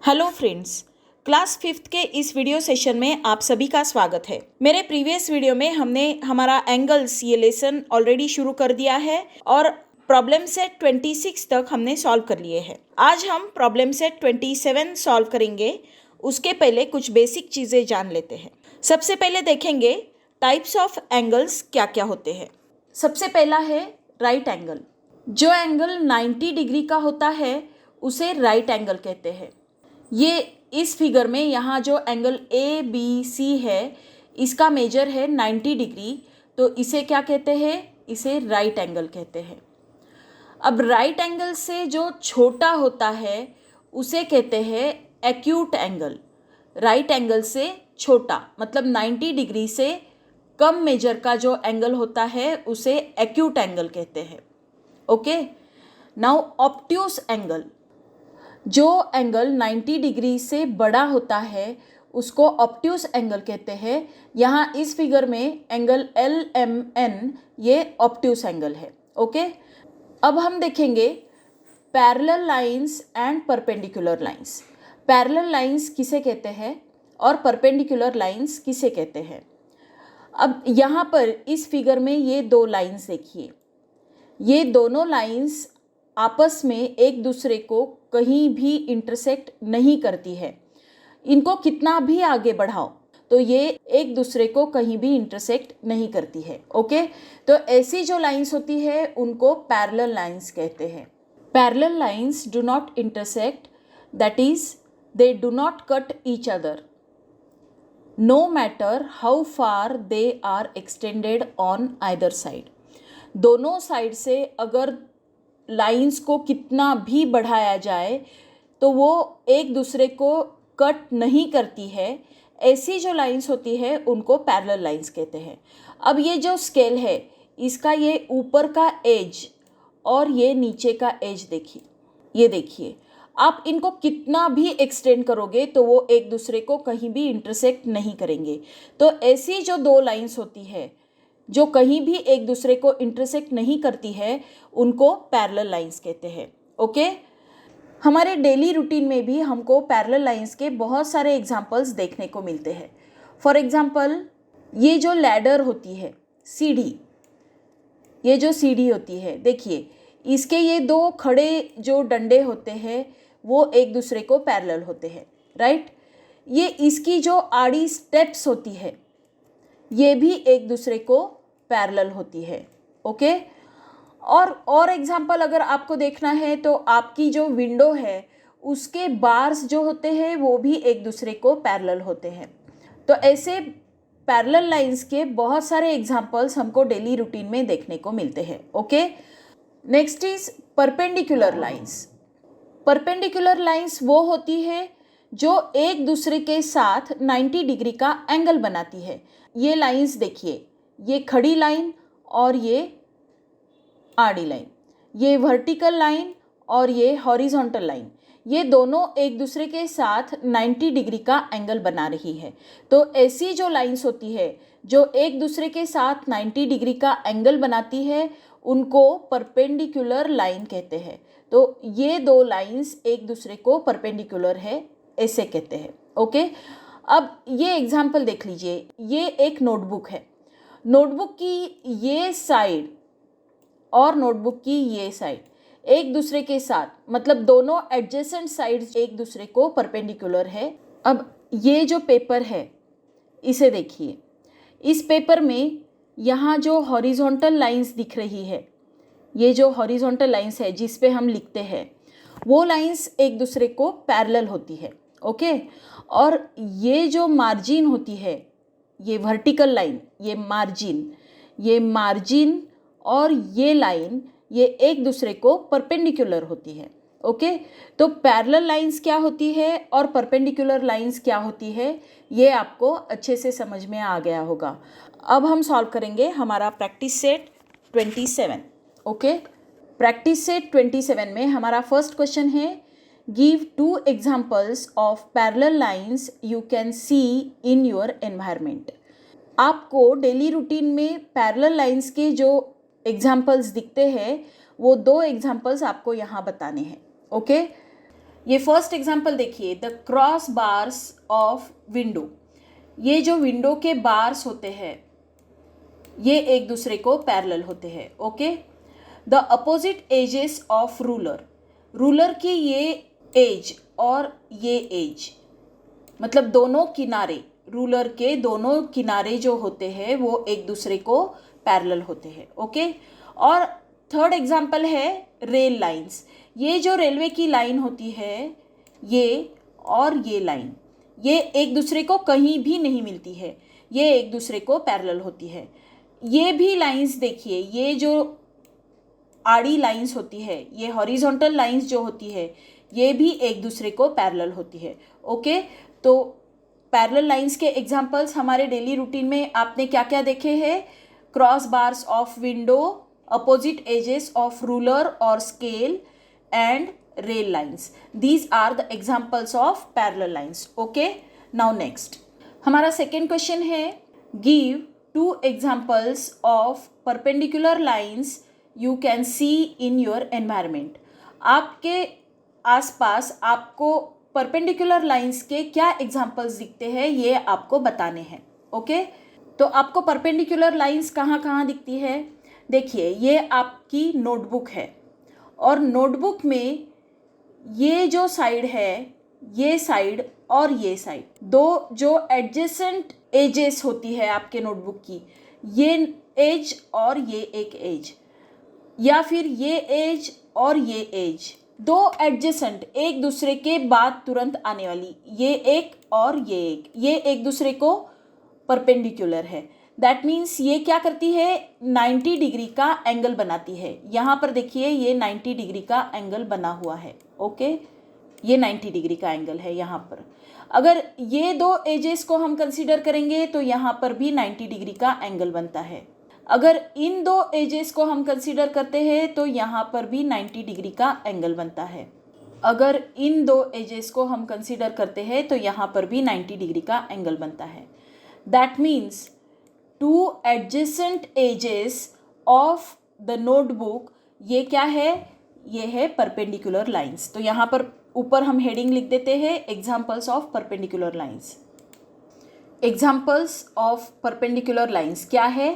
Hello friends, class fifth के इस video session में आप सभी का स्वागत है। मेरे प्रीवियस वीडियो में हमने हमारा एंगल्स ये लेसन ऑलरेडी शुरू कर दिया है और प्रॉब्लम सेट 26 तक हमने सॉल्व कर लिए हैं। आज हम प्रॉब्लम सेट 27 सॉल्व करेंगे। उसके पहले कुछ बेसिक चीज़ें जान लेते हैं। सबसे पहले देखेंगे टाइप्स ऑफ एंगल्स क्या क्या होते हैं। सबसे पहला है राइट एंगल। जो एंगल 90 डिग्री का होता है उसे राइट एंगल कहते हैं। ये इस फिगर में यहाँ जो एंगल ए बी सी है इसका मेजर है 90 डिग्री, तो इसे क्या कहते हैं? इसे राइट एंगल कहते हैं। अब राइट एंगल से जो छोटा होता है उसे कहते हैं एक्यूट एंगल। राइट एंगल से छोटा मतलब 90 डिग्री से कम मेजर का जो एंगल होता है उसे एक्यूट एंगल कहते हैं। Okay, now obtuse angle. जो एंगल 90 डिग्री से बड़ा होता है उसको ऑब्ट्यूस एंगल कहते हैं। यहाँ इस फिगर में एंगल LMN ये ऑब्ट्यूस एंगल है। ओके, अब हम देखेंगे parallel lines and perpendicular lines. Parallel lines किसे कहते हैं और परपेंडिकुलर लाइंस किसे कहते हैं? अब यहाँ पर इस फिगर में ये दो लाइंस देखिए। ये दोनों लाइंस आपस में एक दूसरे को कहीं भी इंटरसेक्ट नहीं करती है। इनको कितना भी आगे बढ़ाओ तो ये एक दूसरे को कहीं भी इंटरसेक्ट नहीं करती है। ओके, तो ऐसी जो लाइंस होती है उनको पैरेलल लाइंस कहते हैं। Parallel lines do not intersect, that is they do not cut each other no matter how far they are extended on either side. दोनों साइड से अगर लाइंस को कितना भी बढ़ाया जाए तो वो एक दूसरे को कट नहीं करती है। ऐसी जो लाइंस होती है उनको पैरेलल लाइंस कहते हैं। अब ये जो स्केल है इसका ये ऊपर का एज और ये नीचे का एज देखिए, ये देखिए, आप इनको कितना भी एक्सटेंड करोगे तो वो एक दूसरे को कहीं भी इंटरसेक्ट नहीं करेंगे। तो ऐसी जो दो लाइंस होती है जो कहीं भी एक दूसरे को इंटरसेक्ट नहीं करती है उनको पैरेलल लाइंस कहते हैं। ओके, हमारे डेली रूटीन में भी हमको पैरेलल लाइंस के बहुत सारे एग्जांपल्स देखने को मिलते हैं। फॉर एग्जांपल, ये जो लैडर होती है, सीढ़ी, ये जो सीढ़ी होती है देखिए, इसके ये दो खड़े जो डंडे होते हैं वो एक दूसरे को पैरेलल होते हैं, राइट। ये इसकी जो आड़ी स्टेप्स होती है ये भी एक दूसरे को पैरेलल होती है। ओके, और एग्जांपल अगर आपको देखना है तो आपकी जो विंडो है उसके बार्स जो होते हैं वो भी एक दूसरे को पैरेलल होते हैं। तो ऐसे पैरेलल लाइंस के बहुत सारे एग्जांपल्स हमको डेली रूटीन में देखने को मिलते हैं। Okay, next is perpendicular lines. Perpendicular lines वो होती है जो एक दूसरे के साथ 90 डिग्री का एंगल बनाती है। ये लाइंस देखिए, ये खड़ी लाइन और ये आड़ी लाइन, ये वर्टिकल लाइन और ये हॉरिजॉन्टल लाइन, ये दोनों एक दूसरे के साथ 90 डिग्री का एंगल बना रही है। तो ऐसी जो लाइंस होती है जो एक दूसरे के साथ 90 डिग्री का एंगल बनाती है उनको परपेंडिकुलर लाइन कहते हैं। तो ये दो लाइंस एक दूसरे को परपेंडिकुलर है ऐसे कहते हैं। ओके, अब ये एग्जाम्पल देख लीजिए। ये एक नोटबुक है। नोटबुक की ये साइड और नोटबुक की ये साइड एक दूसरे के साथ मतलब दोनों एडजेसेंट साइड्स एक दूसरे को परपेंडिकुलर है। अब ये जो पेपर है इसे देखिए, इस पेपर में यहाँ जो हॉरिजॉन्टल लाइंस दिख रही है, ये जो हॉरिजॉन्टल लाइंस है जिस पे हम लिखते हैं वो लाइंस एक दूसरे को पैरेलल होती है। ओके, और ये जो मार्जिन होती है, ये वर्टिकल लाइन, ये मार्जिन और ये लाइन ये एक दूसरे को परपेंडिकुलर होती है। ओके, तो पैरेलल लाइंस क्या होती है और परपेंडिकुलर लाइंस क्या होती है ये आपको अच्छे से समझ में आ गया होगा। अब हम सॉल्व करेंगे हमारा practice set 27। Okay, practice set 27 में हमारा फर्स्ट क्वेश्चन है, give 2 examples of parallel lines you can see in your environment. आपको डेली रूटीन में पैरेलल लाइंस के जो एग्जाम्पल्स दिखते हैं वो 2 एग्जाम्पल्स आपको यहाँ बताने हैं। ओके, ये फर्स्ट एग्जांपल देखिए, the cross bars of window. ये जो विंडो के बार्स होते हैं ये एक दूसरे को पैरेलल होते हैं। Okay, the opposite edges of ruler. Ruler की ये एज और ये एज, मतलब दोनों किनारे, रूलर के दोनों किनारे जो होते हैं वो एक दूसरे को पैरेलल होते हैं। ओके, और थर्ड एग्जांपल है रेल लाइंस। ये जो रेलवे की लाइन होती है ये और ये लाइन, ये एक दूसरे को कहीं भी नहीं मिलती है, ये एक दूसरे को पैरेलल होती है। ये भी लाइंस देखिए, ये जो आड़ी लाइंस होती है, ये हॉरिजॉन्टल लाइंस जो होती है ये भी एक दूसरे को पैरेलल होती है। ओके, तो पैरेलल लाइंस के एग्जांपल्स हमारे डेली रूटीन में आपने क्या क्या देखे हैं? Cross bars of window, opposite edges of ruler और scale and rail lines. These are the examples of parallel lines. Okay, now next हमारा सेकेंड क्वेश्चन है, give 2 examples of perpendicular lines you can see in your environment। आपके आसपास आपको perpendicular lines के क्या examples दिखते हैं ये आपको बताने हैं। ओके, तो आपको परपेंडिकुलर लाइंस कहाँ कहाँ दिखती है? देखिए, ये आपकी नोटबुक है और नोटबुक में ये जो साइड है, ये साइड और ये साइड, दो जो एडजेसेंट एजेस होती है आपके नोटबुक की, ये एज और ये एक एज, या फिर ये एज और ये एज, दो एडजेसेंट एक दूसरे के बाद तुरंत आने वाली, ये एक और ये एक दूसरे को परपेंडिकुलर है। दैट मीन्स ये क्या करती है? 90 डिग्री का एंगल बनाती है। यहाँ पर देखिए ये 90 डिग्री का एंगल बना हुआ है। ओके, ये 90 डिग्री का एंगल है यहाँ पर। अगर ये दो एजेस को हम कंसीडर करेंगे तो यहाँ पर भी 90 डिग्री का एंगल बनता है। अगर इन दो एजेस को हम कंसीडर करते हैं तो यहाँ पर भी 90 डिग्री का एंगल बनता है। अगर इन दो एजेस को हम कंसीडर करते हैं तो यहाँ पर भी 90 डिग्री का एंगल बनता है। That means 2 adjacent edges of the notebook, ये क्या है? ये है परपेंडिकुलर लाइंस। तो यहाँ पर ऊपर हम हेडिंग लिख देते हैं, examples of perpendicular lines. Examples of perpendicular lines क्या है?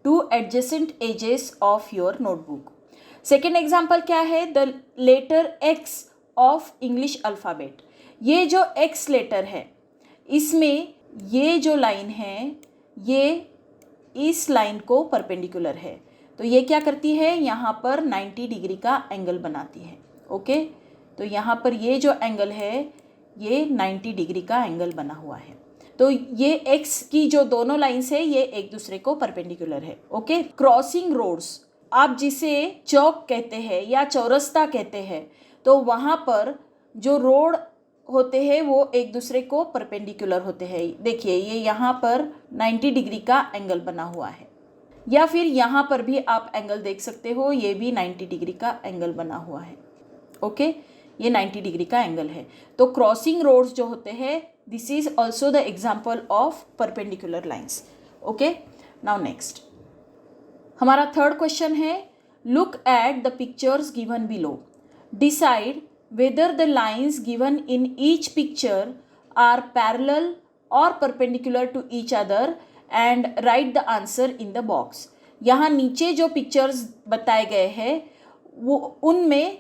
2 adjacent edges of your notebook. Second example क्या है? The letter X of English alphabet. ये जो एक्स लेटर है इसमें ये जो लाइन है ये इस लाइन को परपेंडिकुलर है, तो ये क्या करती है? यहाँ पर 90 डिग्री का एंगल बनाती है। ओके, तो यहाँ पर ये जो एंगल है ये 90 डिग्री का एंगल बना हुआ है। तो ये एक्स की जो दोनों लाइंस है ये एक दूसरे को परपेंडिकुलर है। ओके, क्रॉसिंग रोड्स, आप जिसे चौक कहते हैं या चौरस्ता कहते हैं, तो वहाँ पर जो रोड होते हैं वो एक दूसरे को परपेंडिकुलर होते हैं। देखिए ये यहाँ पर 90 डिग्री का एंगल बना हुआ है, या फिर यहाँ पर भी आप एंगल देख सकते हो, ये भी 90 डिग्री का एंगल बना हुआ है। ओके, ये 90 डिग्री का एंगल है। तो क्रॉसिंग रोड्स जो होते हैं, this is also the example of perpendicular lines. Okay, now next हमारा थर्ड क्वेश्चन है, look at the pictures given below, decide whether the lines given in each picture are parallel or perpendicular to each other and write the answer in the box। यहाँ नीचे जो pictures बताए गए हैं वो उनमें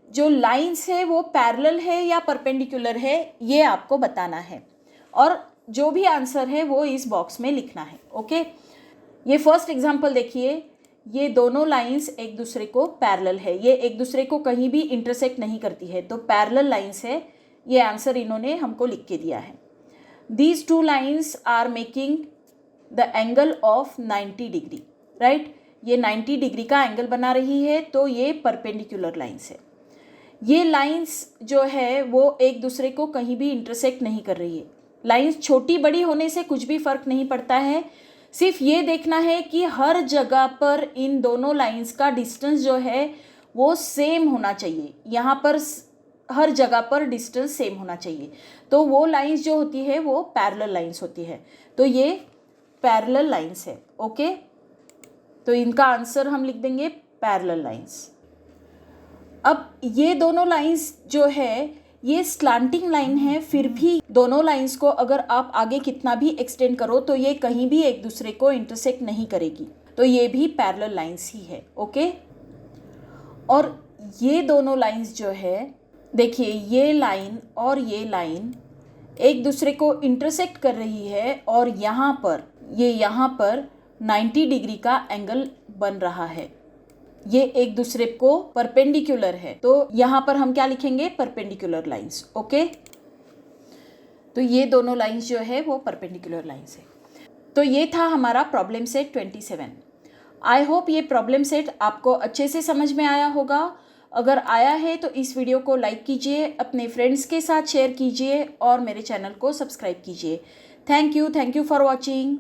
जो लाइंस है वो पैरेलल है या परपेंडिकुलर है ये आपको बताना है, और जो भी आंसर है वो इस बॉक्स में लिखना है। ओके, ये फर्स्ट एग्जांपल देखिए, ये दोनों लाइंस एक दूसरे को पैरेलल है, ये एक दूसरे को कहीं भी इंटरसेक्ट नहीं करती है, तो पैरेलल लाइंस है। ये आंसर इन्होंने हमको लिख के दिया है। These 2 lines are making the angle of 90 degree, right. ये 90 डिग्री का एंगल बना रही है, तो ये परपेंडिकुलर लाइंस है। ये लाइंस जो है वो एक दूसरे को कहीं भी इंटरसेक्ट नहीं कर रही है। लाइंस छोटी बड़ी होने से कुछ भी फर्क नहीं पड़ता है, सिर्फ ये देखना है कि हर जगह पर इन दोनों लाइंस का डिस्टेंस जो है वो सेम होना चाहिए। यहाँ पर हर जगह पर डिस्टेंस सेम होना चाहिए, तो वो लाइंस जो होती है वो पैरेलल लाइंस होती है। तो ये पैरेलल लाइंस है। ओके, तो इनका आंसर हम लिख देंगे पैरेलल लाइंस। अब ये दोनों लाइंस जो है ये स्लांटिंग लाइन है, फिर भी दोनों लाइंस को अगर आप आगे कितना भी एक्सटेंड करो तो ये कहीं भी एक दूसरे को इंटरसेक्ट नहीं करेगी, तो ये भी पैरेलल लाइंस ही है। ओके, और ये दोनों लाइंस जो है, देखिए ये लाइन और ये लाइन एक दूसरे को इंटरसेक्ट कर रही है और यहाँ पर 90 डिग्री का एंगल बन रहा है। ये एक दूसरे को परपेंडिकुलर है, तो यहाँ पर हम क्या लिखेंगे, परपेंडिकुलर लाइंस। ओके, तो ये दोनों लाइंस जो है वो परपेंडिकुलर लाइंस है। तो ये था हमारा प्रॉब्लम सेट 27। आई होप ये प्रॉब्लम सेट आपको अच्छे से समझ में आया होगा। अगर आया है तो इस वीडियो को लाइक कीजिए, अपने फ्रेंड्स के साथ शेयर कीजिए और मेरे चैनल को सब्सक्राइब कीजिए। Thank you for watching.